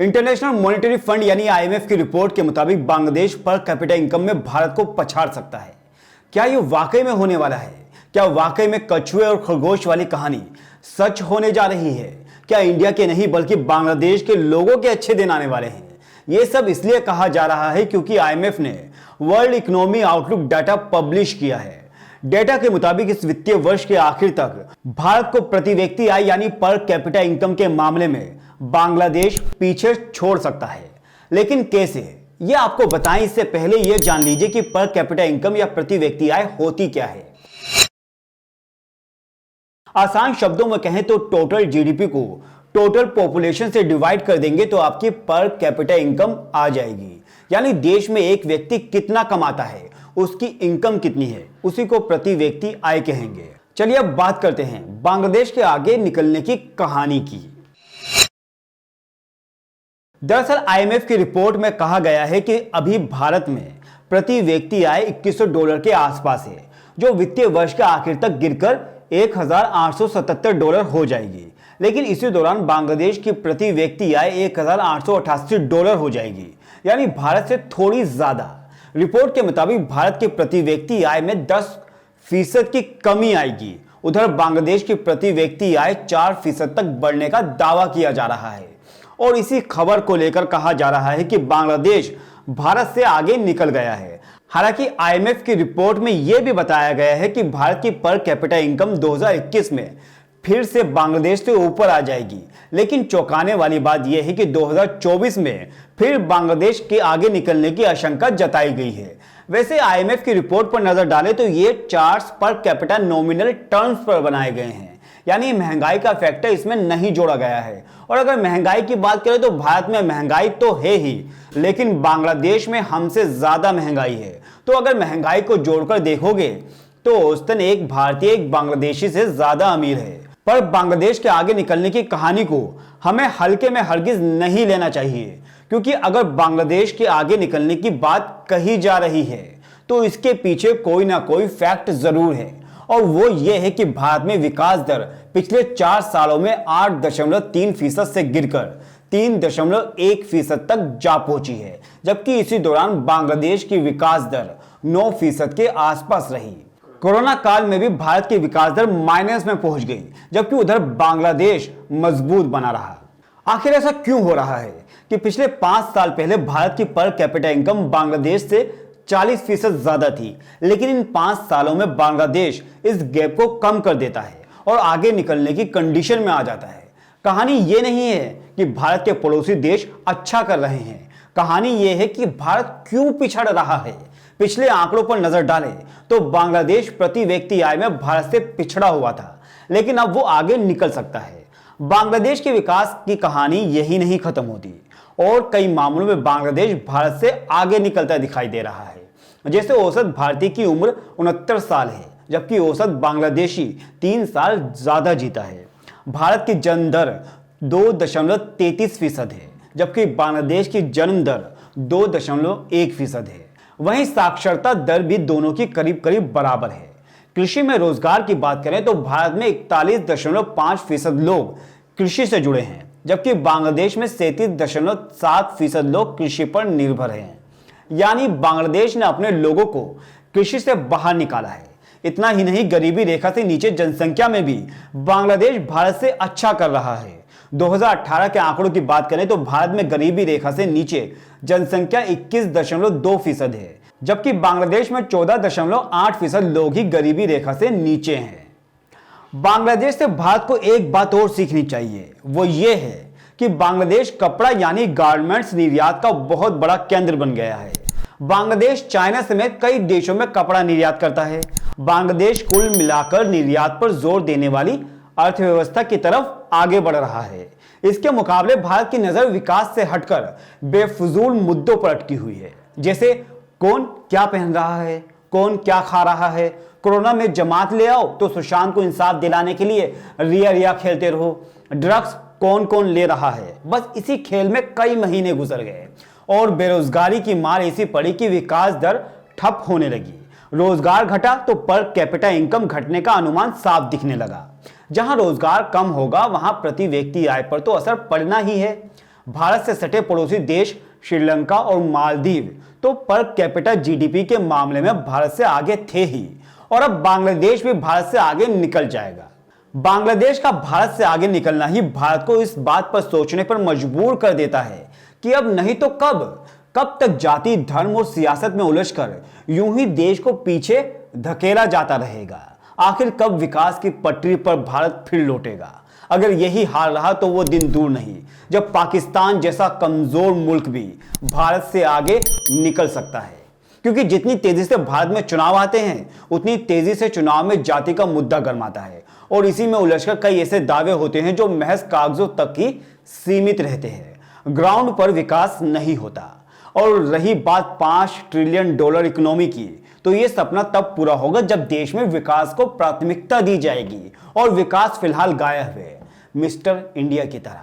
International monetary fund यानी IMF की report के मुताबिक बांग्लादेश पर कैपिटा इनकम में भारत को पछाड़ सकता है। क्या ये वाकई में होने वाला है? क्या वाकई में कछुए और खरगोश वाली कहानी सच होने जा रही है? क्या इंडिया के नहीं बल्कि बांग्लादेश के लोगों के अच्छे दिन आने वाले हैं? ये सब इसलिए कहा जा रहा है क्योंकि आईएमएफ ने world economy outlook data publish किया है। डेटा के मुताबिक इस वित्तीय वर्ष के आखिर तक भारत को प्रति व्यक्ति आय यानी पर कैपिटा इनकम के मामले में बांग्लादेश पीछे छोड़ सकता है। लेकिन कैसे, ये आपको बताएं इससे पहले यह जान लीजिए कि पर कैपिटा इनकम या प्रति व्यक्ति आय होती क्या है। आसान शब्दों में कहें तो टोटल जीडीपी को टोटल पॉपुलेशन से डिवाइड कर देंगे तो आपकी पर कैपिटा इनकम आ जाएगी। यानी देश में एक व्यक्ति कितना कमाता है, उसकी इनकम कितनी है, उसी को प्रति व्यक्ति आय कहेंगे। चलिए अब बात करते हैं बांग्लादेश के आगे निकलने की कहानी की। दरअसल आईएमएफ की रिपोर्ट में कहा गया है कि अभी भारत में प्रति व्यक्ति आय $2100 के आसपास है, जो वित्तीय वर्ष के आखिर तक गिरकर $1877 हो जाएगी। लेकिन इसी दौरान बांग्लादेश की प्रति व्यक्ति आय $1888 हो जाएगी, यानी भारत से थोड़ी ज्यादा। रिपोर्ट के मुताबिक भारत की प्रति व्यक्ति आय में 10% की कमी आएगी। उधर बांग्लादेश की प्रति व्यक्ति आय 4% तक बढ़ने का दावा किया जा रहा है और इसी खबर को लेकर कहा जा रहा है कि बांग्लादेश भारत से आगे निकल गया है। हालांकि आईएमएफ की रिपोर्ट में यह भी बताया गया है कि भारत की पर कैपिटा इनकम 2021 में फिर से बांग्लादेश से ऊपर आ जाएगी। लेकिन चौंकाने वाली बात यह है कि 2024 में फिर बांग्लादेश के आगे निकलने की आशंका जताई गई है। वैसे आईएमएफ की रिपोर्ट पर नजर डालें तो ये charts per capita nominal terms पर बनाए गए हैं, यानी महंगाई का फैक्टर इसमें नहीं जोड़ा गया है। और अगर महंगाई की बात करें तो भारत में महंगाई तो है ही, लेकिन बांग्लादेश में हमसे ज्यादा महंगाई है। तो अगर महंगाई को जोड़कर देखोगे तो औसतन एक भारतीय एक बांग्लादेशी से ज्यादा अमीर है। पर बांग्लादेश के आगे निकलने की कहानी को हमें हल्के में हरगिज नहीं लेना चाहिए, क्योंकि अगर बांग्लादेश के आगे निकलने की बात कही जा रही है तो इसके पीछे कोई ना कोई फैक्ट जरूर है। और वो ये है कि भारत में विकास दर पिछले 4 सालों में 8.3% से गिरकर 3.1% तक जा पहुंची है, जबकि इसी दौरान बांग्लादेश की विकास दर 9% के आसपास रही। कोरोना काल में भी भारत की विकास दर माइनस में पहुंच गई, जबकि उधर बांग्लादेश मजबूत बना रहा। आखिर ऐसा क्यों हो रहा है कि पिछले 5 साल पहले भारत की पर कैपिटा इनकम बांग्लादेश से 40% ज्यादा थी, लेकिन इन 5 सालों में बांग्लादेश इस गैप को कम कर देता है और आगे निकलने की कंडीशन में आ जाता है। कहानी ये नहीं है कि भारत के पड़ोसी देश अच्छा कर रहे हैं, कहानी ये है कि भारत क्यों पिछड़ रहा है। पिछले आंकड़ों पर नजर डालें तो बांग्लादेश प्रति व्यक्ति आय में भारत से पिछड़ा हुआ था, लेकिन अब वो आगे निकल सकता है। बांग्लादेश के विकास की कहानी यही नहीं खत्म होती और कई मामलों में बांग्लादेश भारत से आगे निकलता दिखाई दे रहा है। जैसे औसत भारतीय की उम्र 69 साल है, जबकि औसत बांग्लादेशी 3 साल ज्यादा जीता है। भारत की जन्म दर 2.33% है, जबकि बांग्लादेश की जन्म दर 2.1% है। वहीं साक्षरता दर भी दोनों की करीब करीब बराबर है। कृषि में रोजगार की बात करें तो भारत में 41.5% लोग कृषि से जुड़े हैं, जबकि बांग्लादेश में 37.7% लोग कृषि पर निर्भर हैं। यानी बांग्लादेश ने अपने लोगों को कृषि से बाहर निकाला है। इतना ही नहीं, गरीबी रेखा से नीचे जनसंख्या में भी बांग्लादेश भारत से अच्छा कर रहा है। 2018 के आंकड़ों की बात करें तो भारत में गरीबी रेखा से नीचे जनसंख्या 21.2% है, जबकि बांग्लादेश में 14.8% लोग ही गरीबी रेखा से नीचे हैं। बांग्लादेश से भारत को एक बात और सीखनी चाहिए, वो ये है कि बांग्लादेश कपड़ा यानी गारमेंट्स निर्यात का बहुत बड़ा केंद्र बन गया है। बांग्लादेश चाइना समेत कई देशों में कपड़ा निर्यात करता है। बांग्लादेश कुल मिलाकर निर्यात पर जोर देने वाली अर्थव्यवस्था की तरफ आगे बढ़ रहा है। इसके मुकाबले भारत की नजर विकास से हटकर बेफजूल मुद्दों पर अटकी हुई है, जैसे कौन क्या पहन रहा है, कौन क्या खा रहा है, कोरोना में जमात ले आओ तो सुशांत को इंसाफ दिलाने के लिए रिया रिया खेलते रहो, ड्रग्स कौन कौन ले रहा है। बस इसी खेल में कई महीने गुजर गए और बेरोजगारी की मार ऐसी पड़ी कि विकास दर ठप होने लगी। रोजगार घटा तो पर कैपिटा इनकम घटने का अनुमान साफ दिखने लगा। जहां रोजगार कम होगा वहां प्रति व्यक्ति आय पर तो असर पड़ना ही है। भारत से सटे पड़ोसी देश श्रीलंका और मालदीव तो पर कैपिटा जीडीपी के मामले में भारत से आगे थे ही, और अब बांग्लादेश भी भारत से आगे निकल जाएगा। बांग्लादेश का भारत से आगे निकलना ही भारत को इस बात पर सोचने पर मजबूर कर देता है कि अब नहीं तो कब तक जाति, धर्म और सियासत में उलझकर यूं ही देश को पीछे धकेला जाता रहेगा। आखिर कब विकास की पटरी पर भारत फिर लौटेगा? अगर यही हाल रहा तो वो दिन दूर नहीं जब पाकिस्तान जैसा कमजोर मुल्क भी भारत से आगे निकल सकता है, क्योंकि जितनी तेजी से भारत में चुनाव आते हैं उतनी तेजी से चुनाव में जाति का मुद्दा गर्माता है, और इसी में उलझकर कई ऐसे दावे होते हैं जो महज कागजों तक ही सीमित रहते हैं। ग्राउंड पर विकास नहीं होता। और रही बात $5 ट्रिलियन इकोनॉमी की, तो यह सपना तब पूरा होगा जब देश में विकास को प्राथमिकता दी जाएगी और विकास फिलहाल गायब है, मिस्टर इंडिया की तरह।